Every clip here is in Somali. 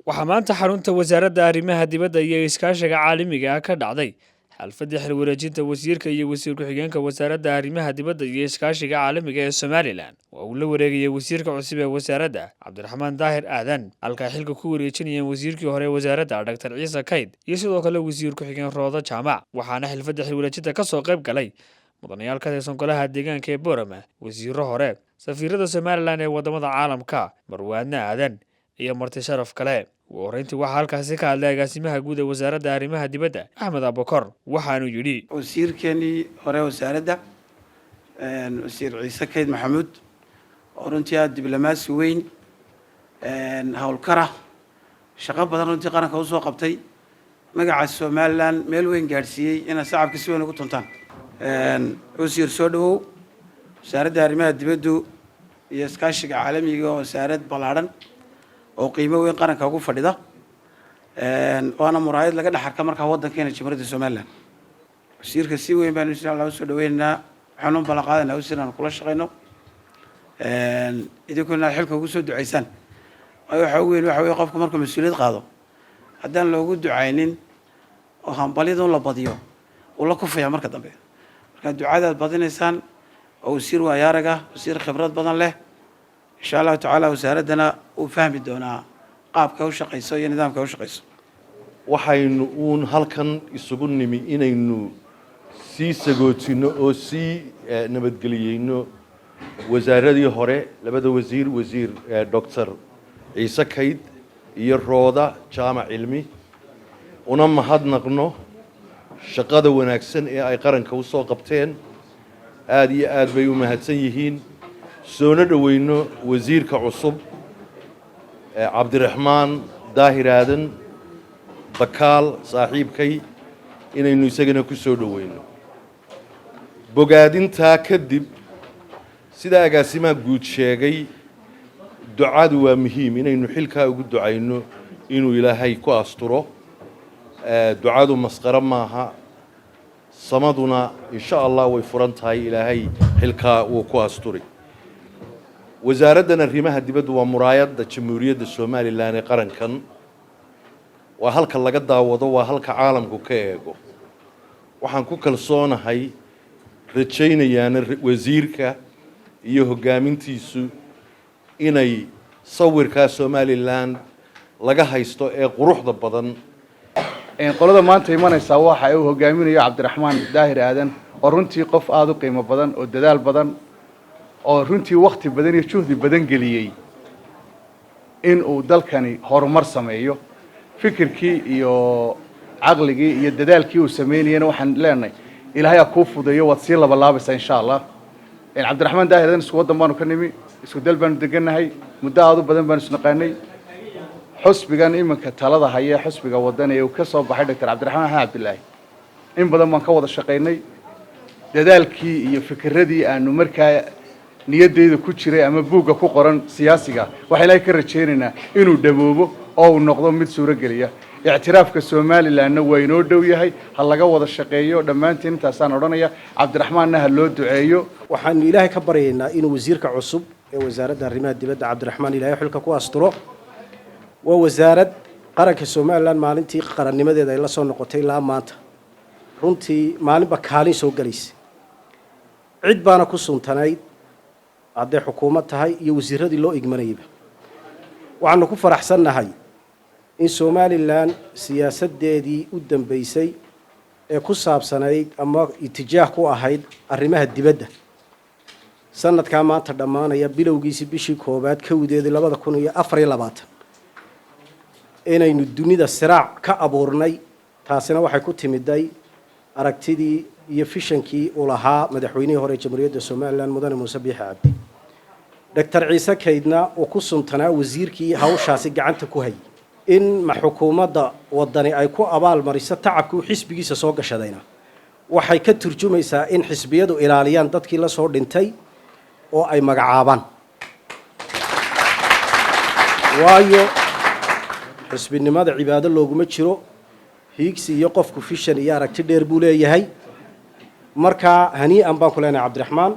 waxaa maanta xarunta wasaaradda arrimaha dibadda iyo iskaashiga caalamiga ah ka dhacday xalfadii xil wareejinta wasiirka iyo wasiir ku-xigeenka wasaaradda arrimaha dibadda iyo iskaashiga caalamiga ee Somaliland oo uu la wareegayay wasiirka cusub ee wasaaradda Cabdiraxmaan Daahir Aadan halka xilka ku wareejinayeen wasiirkii hore ee wasaaradda Dr. Ciise Kayd iyo sidoo kale wasiir ku-xigeen Rooda Jaamac waxaana xilfadda xil wareejinta ka soo qayb galay mudanayaal ka tirsan golaha deegaanka ee Boorama wasiirro hore safiirada Somaliland ee wadamada caalamka Marwaadna Aadan iyo marti sharaf kale wareyntii waxa halkaasi ka hadlay agaasimaha guud ee wasaaradda arrimaha dibadda Axmed Abukar waxaanu yiri wasiirkeenii hore wasaaradda wasiir Ciise Kayd Maxamuud oo runtii aad diblomaasi weyn hawlkara shaqo badan runtii qaranka u soo qabtay magaca Somaliland meel weyn gaarsiiyay in shacabka si weyn ugu tuntaan wasiir soo dhawow wasaaradda arrimaha dibadda iyo iskaashiga caalamiga oo wasaarad ballaaran oo qiimo weyn qaranka ugu fadhida waana muraayad laga dhaxarka marka wadankeena Jamhuuriyadda Somaliland wasiirka si weyn baan insha Allah soo dhaweynaa waxaan u ballan qaadanaynaa wasiirana kula shaqeyno idinkuna xilka ugu soo duceysan waxa weyn qofka marka mas'uuliyad qaado haddaan loogu duceynin oo hambaliyada la badiyo oo la kufaya marka dambe marka ducadaad badinaysaan oo wasiir waayaraga wasiir khibrad badan leh إن شاء الله تعالى وزارتنا وفهم دونا قابك وشقيس iyo nidaamka u shaqeyso waxaynu uun halkan isugu nimi inaynu sii sagootino oo sii nabadgeliyeyno wasaaradii hore labada wasiir Dr. Ciise Kayd iyo Rooda Jaamac Cilmi una mahadnaqno shaqada wanaagsan ee ay qaranka u soo qabteen aad iyo aad bay u mahadsan yihiin soona dhaweyno wasiirka cusub Cabdiraxmaan Daahir Aadan Bakaal saaxiibkay inaynu isagana ku soo dhaweyno bogaadinta kadib sida agaasimaha guud sheegay ducadu waa muhiim inaynu xilka ugu ducayno inuu Ilaahay ku asturo ducadu masqara maaha samaduna insha Allah way furan tahay Ilaahay xilka uu ku asturi wasaaraddan arrimaha dibadda waa muraayadda Jamhuuriyadda Somaliland ee qarankan waa halka laga daawado waa halka caalamku ka eego waxaan ku kalsoonahay rajaynayaan wasiirka iyo hogaamintiisu inay sawirka Somaliland laga haysto ee quruxda badan qolada maanta imanaysa waxa uu hogaaminayo Cabdiraxmaan Daahir Aadan oo runtii qof aad u qiimo badan oo dadaal badan oo runtii waqti badan iyo juhdi badan geliyay in uu dalkani horumar sameeyo fikirkii iyo aqligii iyo dadaalkii uu sameeyay waxaan leenahay Ilaahay ku fudeeyo wad si laba laabaysa insha Allah in Cabdiraxmaan Daahir Aadan isku wadan baan ka nimi isku dal baan deganahay muddo aad u badan baan isnaqaanay xusbigan imanka talada haya xusbiga wadan ee uu ka soo baxay Dr. Cabdiraxmaan Abdullaahi in badan baan ka wada shaqeynay dadaalkii iyo fikradii aanu markaa niyadeeda ku jiray ama buuga ku qoran siyaasiga waxa ilaahay ka rajeenaynaa inuu dhaboobo oo uu noqdo mid suura geliya i'tiraafka Somalilandna waa inoo dhow yahay ha laga wada shaqeeyo dhamaantiin intaasaan oranaya Cabdiraxmaanna ha loo duceeyo waxaan ilaahay ka baryaynaa inuu wasiirka cusub ee wasaaradda arrimaha dibadda Cabdiraxmaan ilaahay xilka ku asturo waa wasaarad qaranka Somaliland maalintii qarannimadeeda ay la soo noqotay ilaa maanta runtii maalinba kaalin soo galaysay cid baana ku suntanayd hadday xukuumad tahay iyo wasiiradii loo igmanayba waxaanu ku faraxsannahay in Somaliland siyaasadeedii u dambeysay ee ku saabsanayd ama itijaah ku ahayd arrimaha dibadda sanadka maanta dhamaanaya bilowgiisii bishii koobaad kawdeedii 2024 inaynu dunida siraac ka abuurnay taasina waxay ku timiday aragtidii iyo fishankii uu lahaa madaxweynihii hore Jamhuuriyadda Somaliland Mudane Muuse Biixi Cabdi Dr. Ciise Kaydna oo ku suntanaa wasiirkii hawshaasi gacanta ku hayay in xukuumadda wadani ay ku abaal mariso tacabkii xisbigiisa soo gashadayna waxay ka turjumaysaa in xisbiyadu ilaaliyaan dadkii la soo dhintay oo ay magacaabaan waayo xisbinimada cibaado looguma jiro hiigsi iyo qofku fishan iyo aragti dheer buu leeyahay marka hanii'an baan ku leenahay Cabdiraxmaan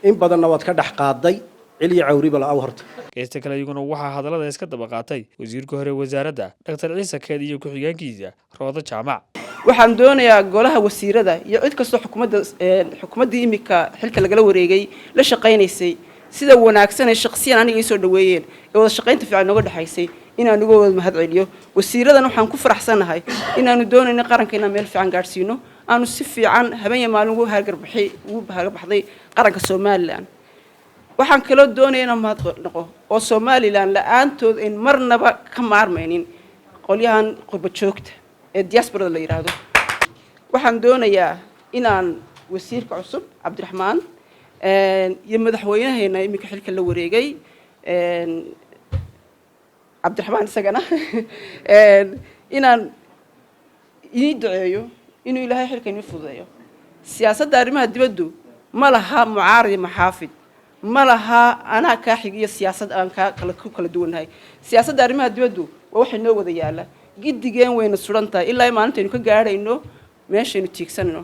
in badanna waad ka dhax qaaday علي عوري بلا أوهرت geesta kale iyaguna waxaa hadallada iska daba qaatay wasiirka hore wasaaradda Dr. Ciise Keed iyo ku-xigeenkiisa Roodo Jaamac waxaan doonayaa golaha wasiirada iyo cid kasta xukuumadda imika xilka lagala wareegay la shaqeynaysay sida wanaagsan ee shakhsiyan aniga ay soo dhaweeyeen ee wada shaqeynta fiican nooga dhaxaysay inaan uga wada mahad celiyo wasiiradan waxaan ku faraxsanahay inaanu doonayno qarankeena meel fiican gaarsiino aanu si fiican habeen maalin ugu hargarbaxday qaranka Soomaaliland waxaan kala doonaynaa mahad noqo oo Soomaaliland la'aantood in marnaba ka maarmaynin qolyahan qurba joogta ee diaspora la yiraahdo waxaan doonayaa inaan wasiirka cusub Cabdiraxmaan iyo madaxweynaheena imika xilka la wareegay Cabdiraxmaan isagana inaan idin duceeyo inuu Ilaahay xilka inoo fududeeyo siyaasadda arrimaha dibaddu ma laha mucaarad maxaafid ma laha ana ka xigiyo siyaasad aan kala duwanahay siyaasadda arrimaha dibaddu waa wax inoo wada yaala gidigeen wayna surantahay ilaa maalinteenu ka gaarayno meeshaynu tiigsanayno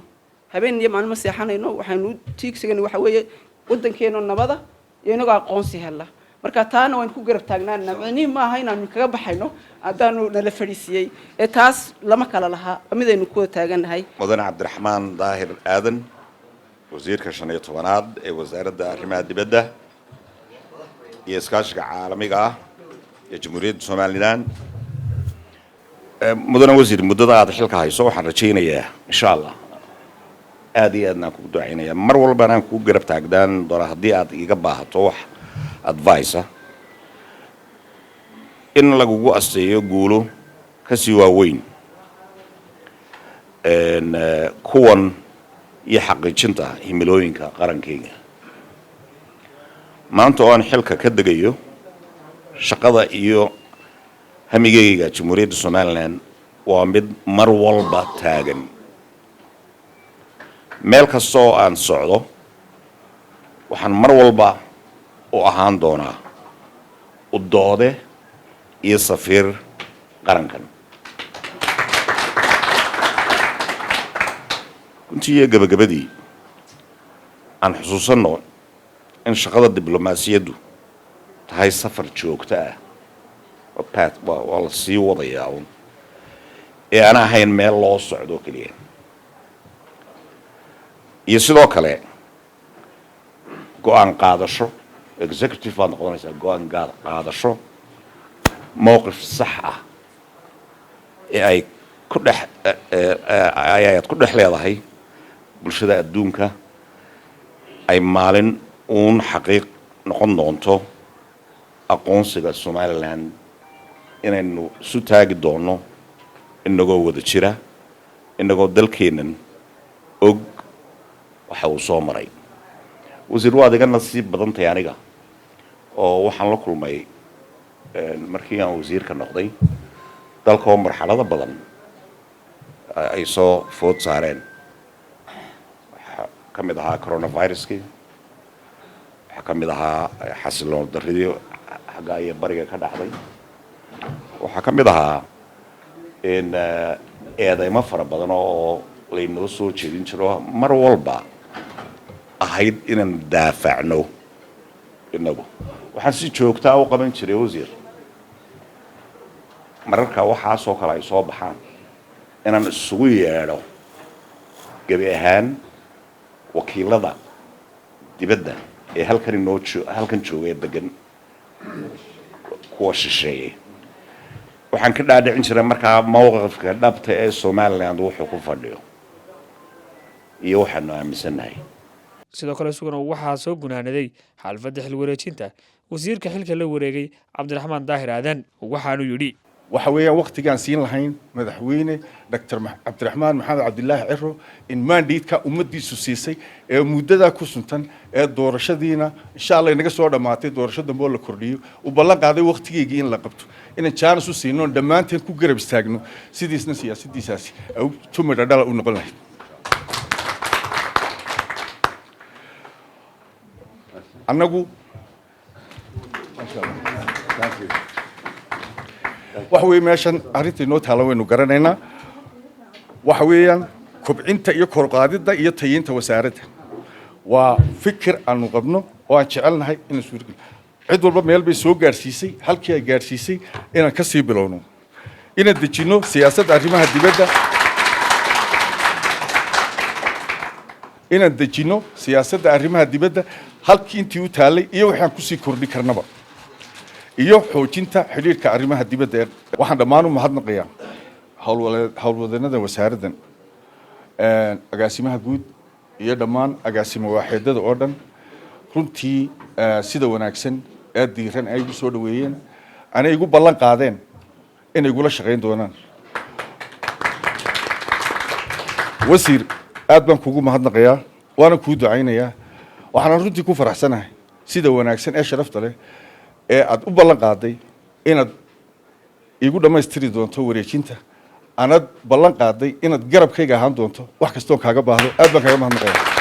habeen iyo maalin ma seexanayno waxaanu tiigsigana waxa weeye wadankeena nabada iyo inaga aqoonsi hela marka taana waan ku garab taagnaana macni ma aha inaan kaga baxayno adaanu nala fariisiyay ee taas lama kala laha midaynu ku taaganahay mudane Cabdiraxmaan Daahir Aadan wasiirka 15aad ee wasaaradda arrimaha dibadda iyo iskaashiga caalamiga ah ee Jamhuuriyadda Soomaaliland mudane wasiir muddada aad xilka hayso waxaan rajaynayaa insha Allah aad iyo aadna ku duceynaya mar walba aan ku garab taagdaan doona haddii aad iga baahato wax advice in lagugu asteeyo guulo ka sii waaweyn kuwan iyo xaqiijinta himilooyinka qarankeyga maanta oo aan xilka ka degayo shaqada iyo hamigeyga Jamhuuriyadda Soomaaliland waa mid mar walba taagan meel kasta oo aan socdo waxaan mar walba u ahaan doonaa u doode iyo safiir qarankan kuntiye gabagabadii aan xusuusano in shaqada diblomaasiyaddu tahay safar joogto ah waa la sii wadayaa ee aan ahayn meel loo socdo kaliya iyo sidoo kale go'aan qaadasho executive baan noqonaysaa go'aan qaadasho mowqif sax ah ee ay ku dhex leedahay bulshada adduunka ay maalin uun xaqiiq noqon doonto aqoonsiga Somaliland inaynu isu taagi doono inagoo wada jira inagoo dalkeenan og waxa uu soo maray wasiir waa adiga nasiib badan tahay aniga oo waxaan la kulmay markii aan wasiirka noqday dalka oo marxalado badan ay soo food saareen ka mid ahaa coronaviruskii waxa ka mid ahaa xasiloon darridii xagga ay bariga ka dhacday waxa ka mid ahaa in eedeymo fara badan oo laynoo soo jeedin jiro mar walba ahayd inaan daafacno inagu waxaan si joogtaa u qaban jiray wasiir mararka waxaasoo kale ay soo baxaan inaan isugu yeedho gabi ahaan wakiilada dibadda ee halkan jooga degan kuwa shisheeye waxaan ka dhaadhicin jiray markaa mowqifka dhabta ee Somaliland wuxuu ku fadhiyo iyo waxaanu aaminsanahay sidoo kale isaguna waxaa soo gunaanaday xalfadda xil wareejinta wasiirka xilka la wareegay Cabdiraxmaan Daahir Aadan waxaanu yidhi waxa weeyaan waqtigaan siin lahayn madaxweyne Dr. Cabdiraxmaan Maxamed Cabdilaahi Ciro in mandate-ka ummadiisu siisay ee muddada ku suntan ee doorashadiina insha Allah inaga soo dhamaatay doorasho dambe oo la kordhiyo u ballan qaaday waqtigeedii in la qabto inaan chance u siino dhamaanteen ku garab istaagno sidiisna siyaasadiisaasi ay tumida dhala u noqon lahayd annagu waxa weeye meeshan arrinta inoo taalan waynu garanaynaa waxa weeyaan kobcinta iyo korqaadida iyo tayinta wasaaradda waa fikir aanu qabno oo aan jecelnahay inaan suurgel cid walba meel bay soo gaarsiisay halkii ay gaarsiisay inaan ka sii bilowno inaan dejino siyaasadda arrimaha dibadda inaan dejino siyaasadda arrimaha dibadda halkii intii u taalay iyo waxaan ku sii kordhin karnaba iyo xoojinta xiriirka arrimaha dibadda waxaan dhammaan u mahadnaqayaa howlwadeennada wasaaraddan agaasimaha guud iyo dhammaan agaasimo waaxeedada oo dhan runtii sida wanaagsan ee diiran ay igu soo dhaweeyeen anay igu ballan qaadeen inay igula shaqayn doonaan wasiir aad baan kugu mahadnaqayaa waana kuu ducaynayaa waxaan runtii ku faraxsanahay sida wanaagsan ee sharafta leh ee aad u ballan qaaday inaad igu dhammaystiri doonto wareejinta anad ballan qaaday inaad garabkayga ahaan doonto wax kastoo kaaga baahdo aad baan kaaga mahadnaqayaa